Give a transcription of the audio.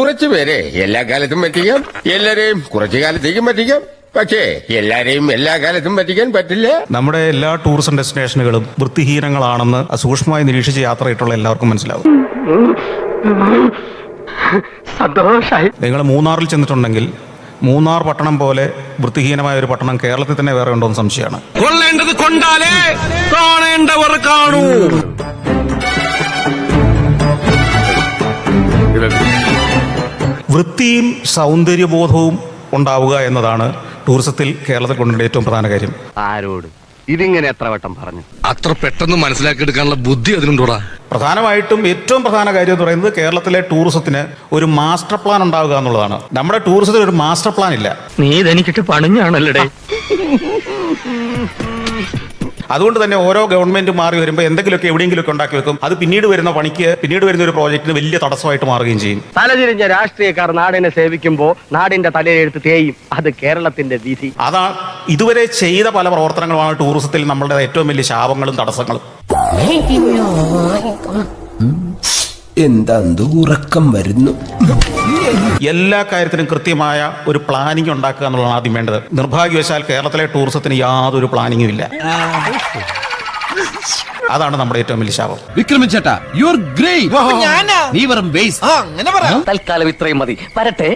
കുറച്ചു പേരെ എല്ലാ കാലത്തും പറ്റിക്കാം, എല്ലാരെയും കുറച്ചു കാലത്തേക്കും പറ്റിക്കാം. പക്ഷേ എല്ലാരെയും എല്ലാ കാലത്തും പറ്റിക്കാൻ പറ്റില്ല. നമ്മുടെ എല്ലാ ടൂറിസം ഡെസ്റ്റിനേഷനുകളും വൃത്തിഹീനങ്ങളാണെന്ന് സൂക്ഷ്മമായി നിരീക്ഷിച്ച് യാത്രയിട്ടുള്ള എല്ലാവർക്കും മനസ്സിലാവും. സന്തോഷായി. നിങ്ങൾ മൂന്നാറിൽ ചെന്നിട്ടുണ്ടെങ്കിൽ മൂന്നാർ പട്ടണം പോലെ വൃത്തിഹീനമായ ഒരു പട്ടണം കേരളത്തിൽ തന്നെ വേറെ ഉണ്ടോ എന്ന് സംശയമാണ്. കൊള്ളേണ്ടത് കൊണ്ടാലേ കാണേണ്ടവർ കാണൂ. വൃത്തിയും സൗന്ദര്യബോധവും ഉണ്ടാവുക എന്നതാണ് ടൂറിസത്തിൽ കേരളത്തിൽ കൊണ്ടുവരേണ്ട ഏറ്റവും പ്രധാന കാര്യം. ആരോട് ഇതിങ്ങനെ എത്ര വട്ടം പറഞ്ഞു? അത്ര പെട്ടെന്ന് മനസ്സിലാക്കിയെടുക്കാനുള്ള ബുദ്ധി അതിനുണ്ടോടാ? പ്രധാനമായിട്ടും ഏറ്റവും പ്രധാന കാര്യം എന്ന് പറയുന്നത് കേരളത്തിലെ ടൂറിസത്തിന് ഒരു മാസ്റ്റർ പ്ലാൻ ഉണ്ടാവുക എന്നുള്ളതാണ്. നമ്മുടെ ടൂറിസത്തിന് ഒരു മാസ്റ്റർ പ്ലാൻ ഇല്ല. നീ ഇതെനിക്കിട്ട് പണിഞ്ഞാണല്ലേ? അതുകൊണ്ട് തന്നെ ഓരോ ഗവൺമെന്റ് മാറി വരുമ്പോൾ എന്തെങ്കിലുമൊക്കെ എവിടെയെങ്കിലുമൊക്കെ ഉണ്ടാക്കി വെക്കും. അത് പിന്നീട് വരുന്ന പണിക്ക്, പിന്നീട് വരുന്ന ഒരു പ്രോജക്റ്റിന് വലിയ തടസ്സമായിട്ട് മാറുകയും ചെയ്യും. തലതിരിഞ്ഞ രാഷ്ട്രീയക്കാർ നാടിനെ സേവിക്കുമ്പോ നാടിന്റെ തലയിലെടുത്ത് തേയും. അത് കേരളത്തിന്റെ വിധി. അതാ ഇതുവരെ ചെയ്ത പല പ്രവർത്തനങ്ങളുമാണ് ടൂറിസത്തിൽ നമ്മളുടെ ഏറ്റവും വലിയ ശാപങ്ങളും തടസ്സങ്ങളും. എന്താ ഉറക്കം വരുന്നു? എല്ലാ കാര്യത്തിനും കൃത്യമായ ഒരു പ്ലാനിംഗ് ഉണ്ടാക്കുക എന്നുള്ളതാണ് ആദ്യം വേണ്ടത്. നിർഭാഗ്യവശാൽ കേരളത്തിലെ ടൂറിസത്തിന് യാതൊരു പ്ലാനിങ്ങും ഇല്ല. അതാണ് നമ്മുടെ ഏറ്റവും വലിയ ശാപം. വിക്രമിച്ചേട്ടാ, യു ആർ ഗ്രേറ്റ്. നീ വെറും ബേസ്. തൽക്കാലം ഇത്രയും മതി. വരട്ടെ.